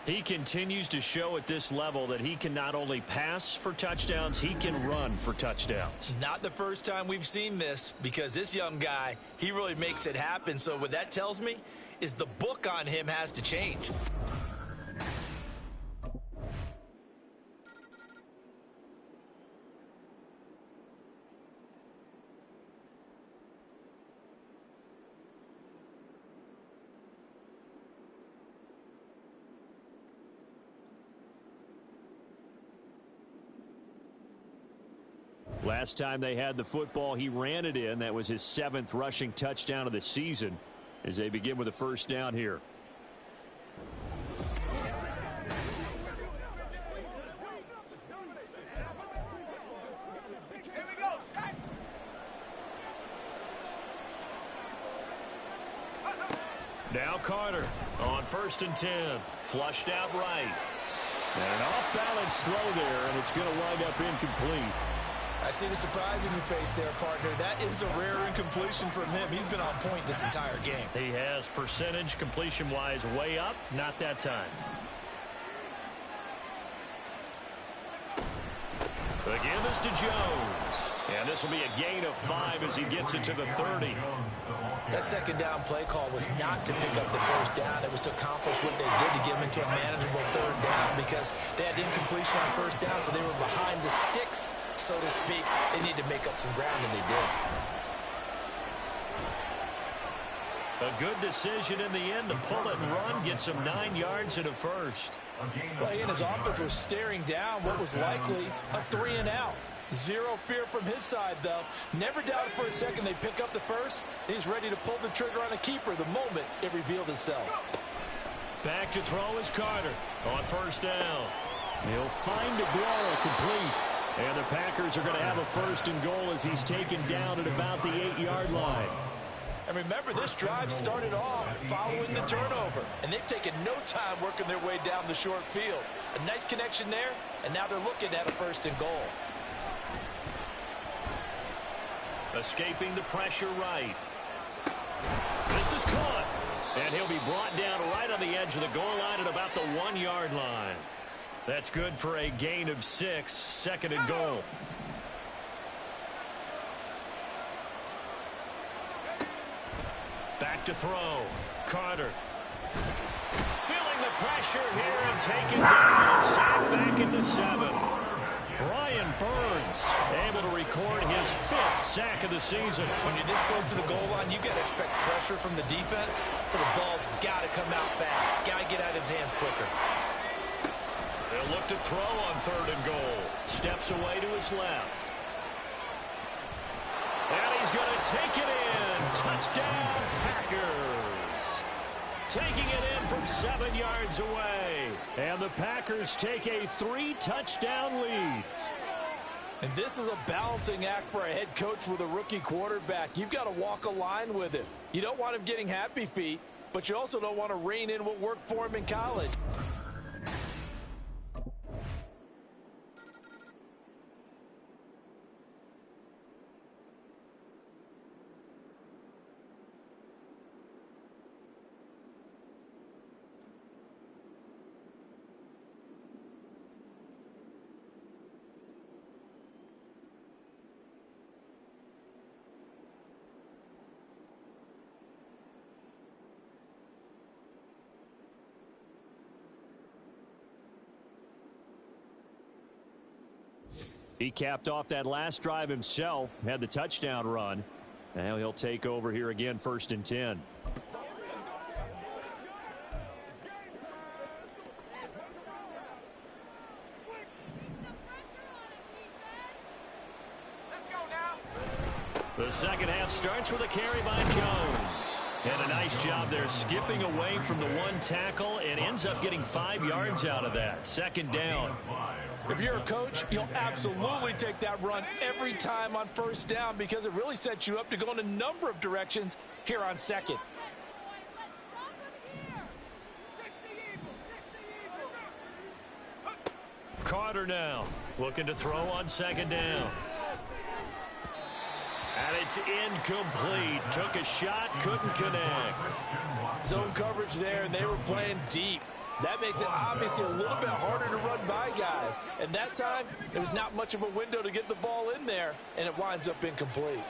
He continues to show at this level that he can not only pass for touchdowns, he can run for touchdowns. Not the first time we've seen this, because this young guy, he really makes it happen. So what that tells me is the book on him has to change. Last time they had the football, he ran it in. That was his 7th rushing touchdown of the season as they begin with a first down here. Here we go, shot. Now Carter on 1st and 10. Flushed out right. And an off-balance throw there, and it's going to wind up incomplete. I see the surprise in your face there, partner. That is a rare incompletion from him. He's been on point this entire game. He has percentage completion-wise way up. Not that time. The give is to Jones. And this will be a gain of 5 as he gets it to the 30. That second down play call was not to pick up the first down. It was to accomplish what they did to get him into a manageable 3rd down, because they had incompletion on 1st down, so they were behind the sticks, so to speak. They needed to make up some ground, and they did. A good decision in the end to pull it and run, get some 9 yards and a first. Well, he and his offense were staring down what was likely a 3 and out. Zero fear from his side, though. Never doubted for a second they pick up the first. He's ready to pull the trigger on a keeper the moment it revealed itself. Back to throw is Carter on 1st down. He'll find Aguero complete. And the Packers are going to have a 1st and goal as he's taken down at about the 8-yard line. And remember, this drive started off following the turnover. And they've taken no time working their way down the short field. A nice connection there, and now they're looking at a 1st and goal. Escaping the pressure right. This is caught. And he'll be brought down right on the edge of the goal line at about the 1-yard line. That's good for a gain of 6, 2nd and goal. Back to throw. Carter. Feeling the pressure here and taken down and sacked back at the 7. Brian Burns able to record his 5th sack of the season. When you're this close to the goal line, you got to expect pressure from the defense, so the ball's got to come out fast. Got to get out of his hands quicker. They'll look to throw on 3rd and goal. Steps away to his left. And he's going to take it in. Touchdown, Packers. Taking it in from 7 yards away. And the Packers take a 3-touchdown lead. And this is a balancing act for a head coach with a rookie quarterback. You've got to walk a line with him. You don't want him getting happy feet, but you also don't want to rein in what worked for him in college. He capped off that last drive himself, had the touchdown run. Now he'll take over here again, 1st and 10. The second half starts with a carry by Jones. And a nice job there skipping away from the one tackle and ends up getting 5 yards out of that. Second down. If you're a coach, you'll absolutely take that run every time on first down because it really sets you up to go in a number of directions here on second. Carter now looking to throw on second down. And it's incomplete. Took a shot, couldn't connect. Zone coverage there, and they were playing deep. That makes it obviously a little bit harder to run by guys. And that time, there was not much of a window to get the ball in there, and it winds up incomplete.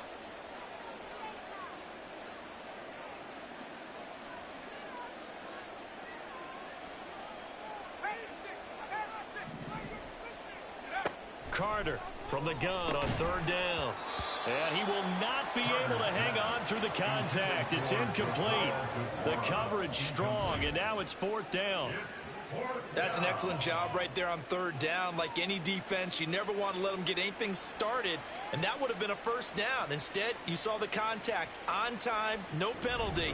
Carter from the gun on third down. And he will not be able to hang on through the contact. It's incomplete. The coverage strong, and now it's fourth down. That's an excellent job right there on third down. Like any defense, you never want to let them get anything started, and that would have been a first down. Instead, you saw the contact on time, no penalty.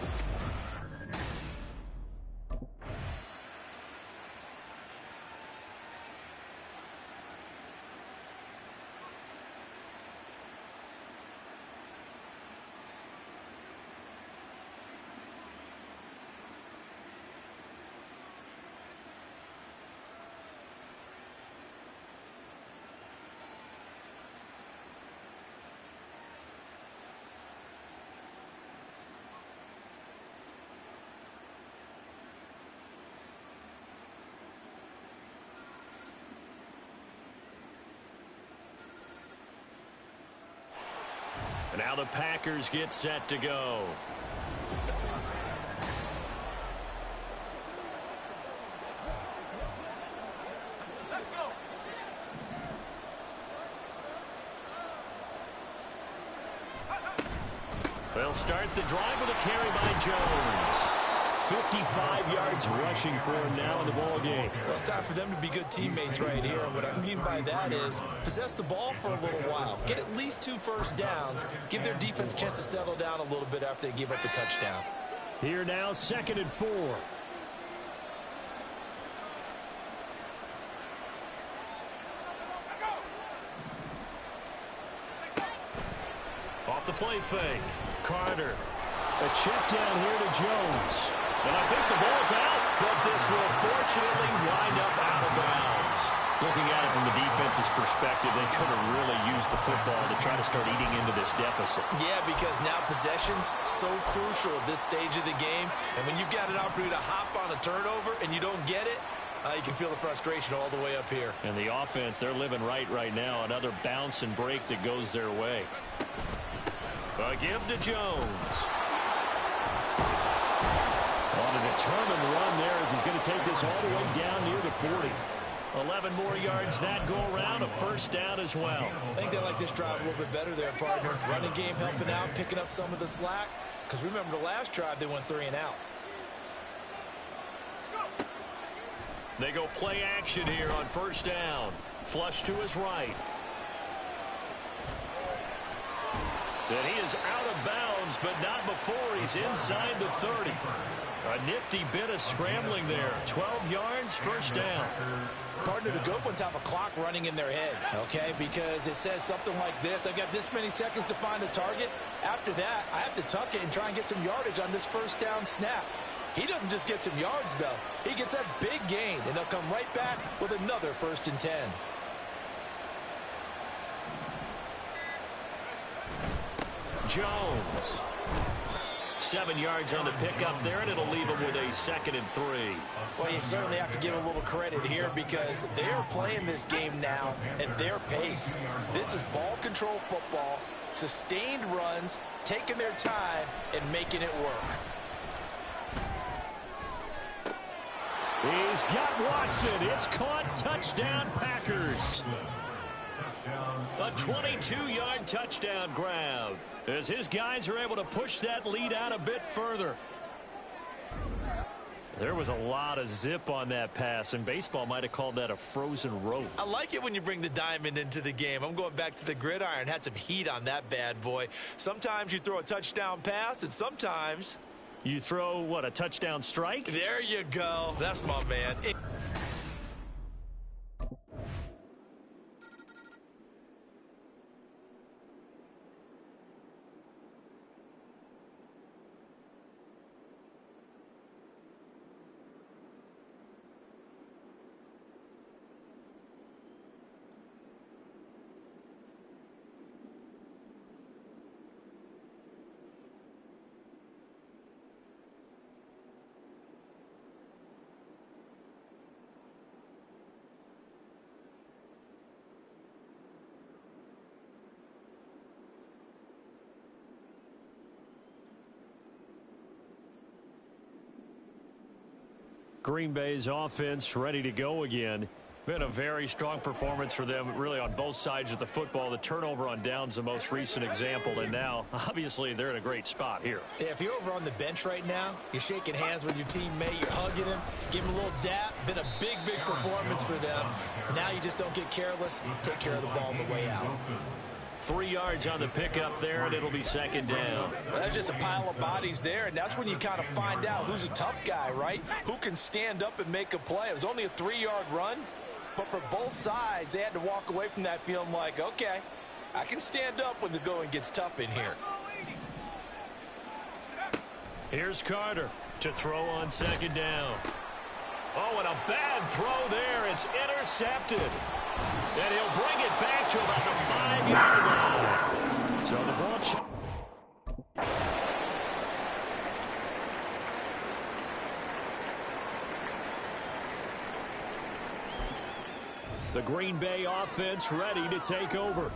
Now the Packers get set to go. They'll start the drive with a carry by Jones. 55 yards rushing for him now in the ball game. Well, it's time for them to be good teammates right here. And what I mean by that is possess the ball for a little while. Get at least 2 first downs. Give their defense a chance to settle down a little bit after they give up a touchdown. Here now, 2nd and 4. Off the play fake. Carter. A check down here to Jones. And I think the ball's out, but this will fortunately wind up out of bounds. Looking at it from the defense's perspective, they could have really used the football to try to start eating into this deficit. Yeah, because now possession's so crucial at this stage of the game. And when you've got an opportunity to hop on a turnover and you don't get it, you can feel the frustration all the way up here. And the offense, they're living right now. Another bounce and break that goes their way. A give to Jones. On a determined run there as he's going to take this all the way down near the 40. 11 more yards that go around, a first down as well. I think they like this drive a little bit better there, partner. Running game helping out, picking up some of the slack. Because remember the last drive, they went 3 and out. They go play action here on first down. Flush to his right. And he is out of bounds, but not before he's inside the 30. A nifty bit of scrambling there. 12 yards, first down. Partner, the good ones have a clock running in their head, okay? Because it says something like this. I've got this many seconds to find the target. After that, I have to tuck it and try and get some yardage on this first down snap. He doesn't just get some yards, though. He gets that big gain, and they'll come right back with another 1st and 10. Jones. 7 yards on the pickup there, and it'll leave him with a 2nd and 3. Well, you certainly have to give a little credit here because they're playing this game now at their pace. This is ball control football, sustained runs, taking their time, and making it work. He's got Watson. It's caught. Touchdown, Packers. A 22-yard touchdown grab as his guys are able to push that lead out a bit further. There was a lot of zip on that pass, and baseball might have called that a frozen rope. I like it when you bring the diamond into the game. I'm going back to the gridiron. Had some heat on that bad boy. Sometimes you throw a touchdown pass, and sometimes you throw, what, a touchdown strike? There you go. That's my man. Green Bay's offense ready to go again. Been a very strong performance for them, really, on both sides of the football. The turnover on downs, the most recent example, and now, obviously, they're in a great spot here. Yeah, if you're over on the bench right now, you're shaking hands with your teammate, you're hugging him, give him a little dap. Been a big, big performance for them. Now you just don't get careless. Take care of the ball on the way out. 3 yards on the pickup there, and it'll be second down. Well, there's just a pile of bodies there, and that's when you kind of find out who's a tough guy, right? Who can stand up and make a play. It was only a 3-yard run, but for both sides, they had to walk away from that feeling like, okay, I can stand up when the going gets tough in here. Here's Carter to throw on second down. Oh, and a bad throw there. It's intercepted. And he'll bring it back to about the 5-yard line. So the ball. The Green Bay offense ready to take over.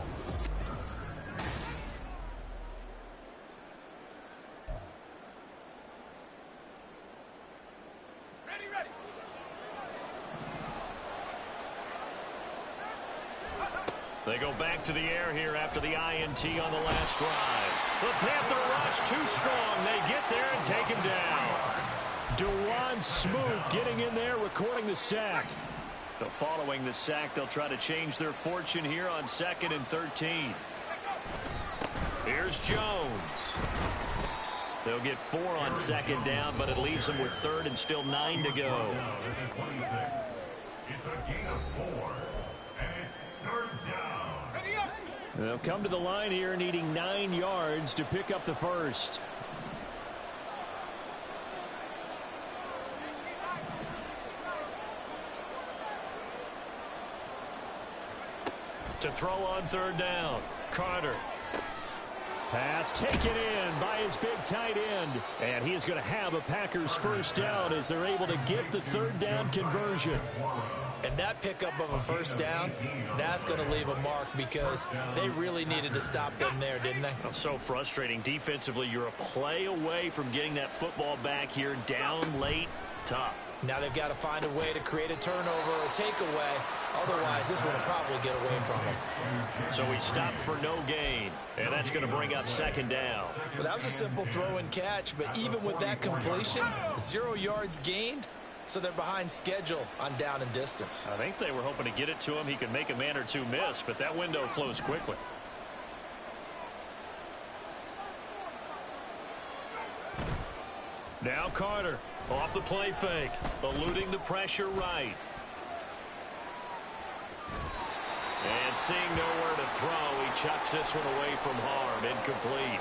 They go back to the air here after the INT on the last drive. The Panther rush too strong. They get there and take him down. DeJuan Smoot getting in there, recording the sack. So following the sack, they'll try to change their fortune here on 2nd and 13. Here's Jones. They'll get 4 on second down, but it leaves them with 3rd and still 9 to go. It's a gain of 4, and it's 3rd down. They'll come to the line here needing 9 yards to pick up the first. To throw on 3rd down, Carter. Pass taken in by his big tight end. And he is going to have a Packers first down as they're able to get the 3rd down conversion. And that pickup of a first down, that's going to leave a mark because they really needed to stop them there, didn't they? Oh, so frustrating. Defensively, you're a play away from getting that football back here, down late, tough. Now they've got to find a way to create a turnover or takeaway. Otherwise, this one will probably get away from them. So he stopped for no gain, and that's going to bring up 2nd down. Well, that was a simple throw and catch, but even with that completion, 0 yards gained. So they're behind schedule on down and distance. I think they were hoping to get it to him. He could make a man or two miss, but that window closed quickly. Now Carter off the play fake, eluding the pressure right. And seeing nowhere to throw, he chucks this one away from harm, incomplete.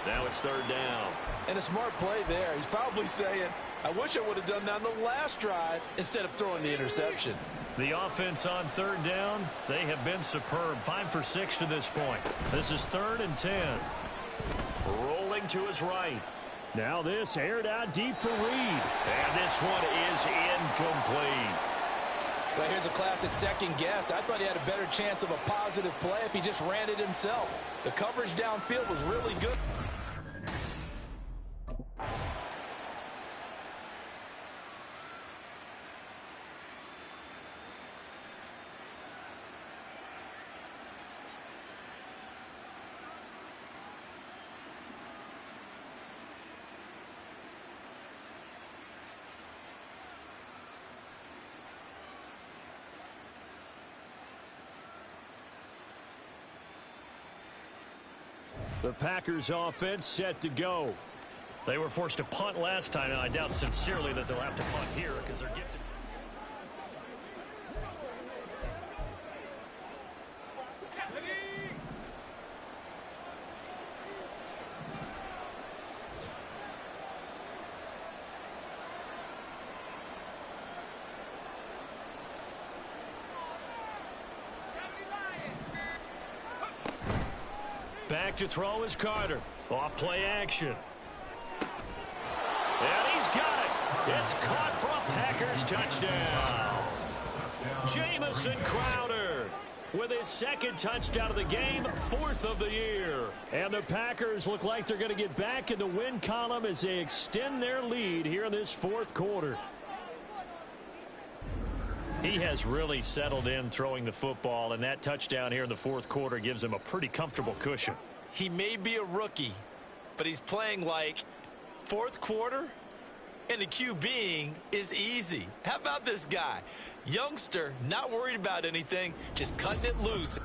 Now it's 3rd down. And a smart play there. He's probably saying, I wish I would have done that on the last drive instead of throwing the interception. The offense on 3rd down, they have been superb. 5 for 6 to this point. This is 3rd and 10. Rolling to his right. Now this aired out deep for Reed. And this one is incomplete. Well, here's a classic second guess. I thought he had a better chance of a positive play if he just ran it himself. The coverage downfield was really good. The Packers offense set to go. They were forced to punt last time, and I doubt sincerely that they'll have to punt here because they're gifted. Back to throw is Carter. Off play action. And he's got it. It's caught for a Packers touchdown. Jamison Crowder with his second touchdown of the game, 4th of the year. And the Packers look like they're going to get back in the win column as they extend their lead here in this 4th quarter. He has really settled in throwing the football, and that touchdown here in the 4th quarter gives him a pretty comfortable cushion. He may be a rookie, but he's playing like 4th quarter, and the QBing is easy. How about this guy? Youngster, not worried about anything, just cutting it loose.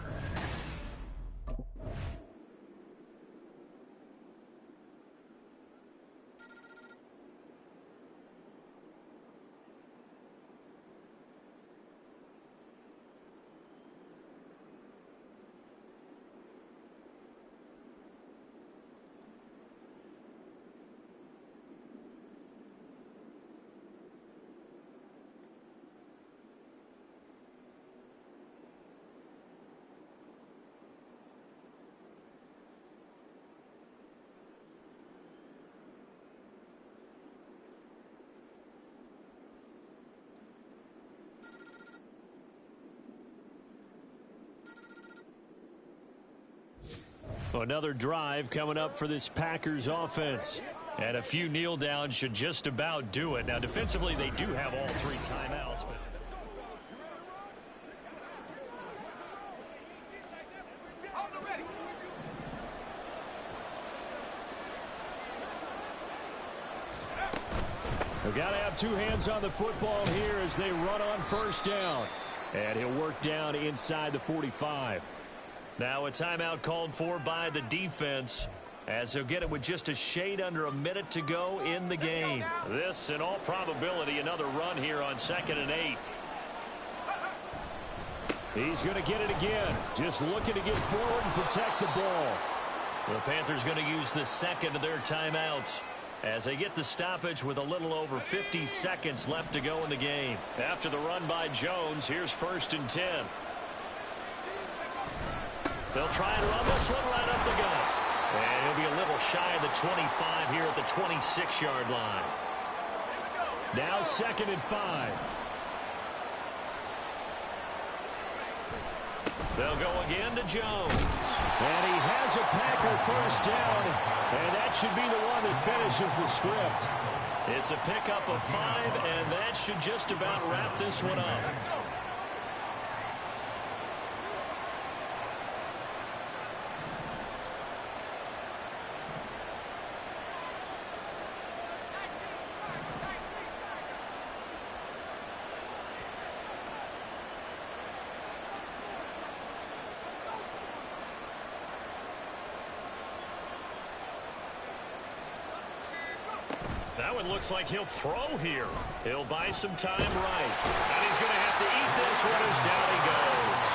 Another drive coming up for this Packers offense. And a few kneel downs should just about do it. Now, defensively, they do have all 3 timeouts. But they've got to have 2 hands on the football here as they run on 1st down. And he'll work down inside the 45. Now a timeout called for by the defense as he'll get it with just a shade under a minute to go in the game. This, in all probability, another run here on 2nd and 8. He's going to get it again. Just looking to get forward and protect the ball. The Panthers going to use the 2nd of their timeouts as they get the stoppage with a little over 50 seconds left to go in the game. After the run by Jones, here's 1st and 10. They'll try and run this one right up the gut. And he'll be a little shy of the 25 here at the 26-yard line. Now 2nd and 5. They'll go again to Jones. And he has a Packer 1st down. And that should be the one that finishes the script. It's a pickup of 5, and that should just about wrap this one up. That one looks like he'll throw here. He'll buy some time right. And he's going to have to eat this one as down he goes.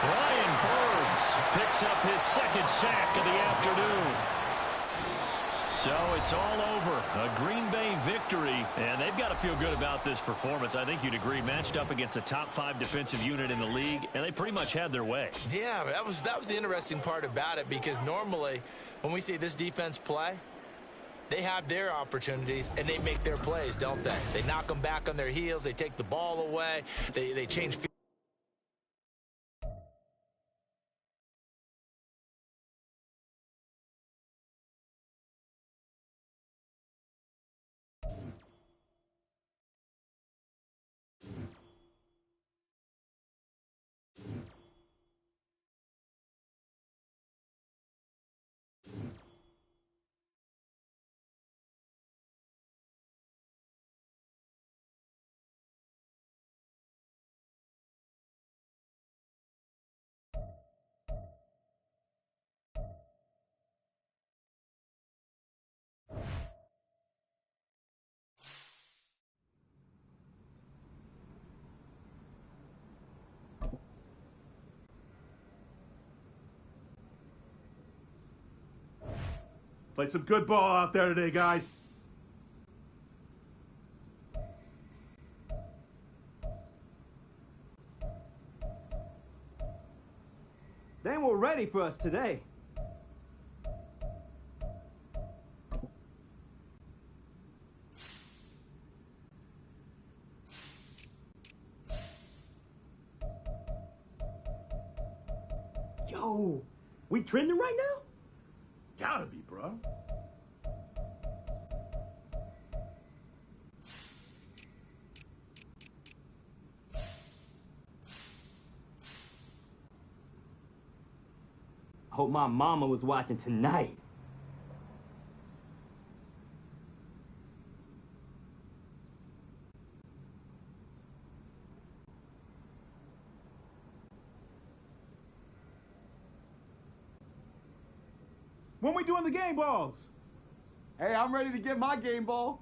Brian Burns picks up his 2nd sack of the afternoon. So it's all over. A Green Bay victory. And they've got to feel good about this performance. I think you'd agree, matched up against a top 5 defensive unit in the league. And they pretty much had their way. Yeah, that was the interesting part about it, because normally when we see this defense play, they have their opportunities, and they make their plays, don't they? They knock them back on their heels. They take the ball away. They change Play some good ball out there today, guys. They were ready for us today. Yo, we trending right now? Gotta be, bro. Hope my mama was watching tonight. When we doing the game balls? Hey, I'm ready to get my game ball.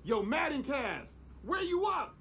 Yo, Madden Cast, where you up?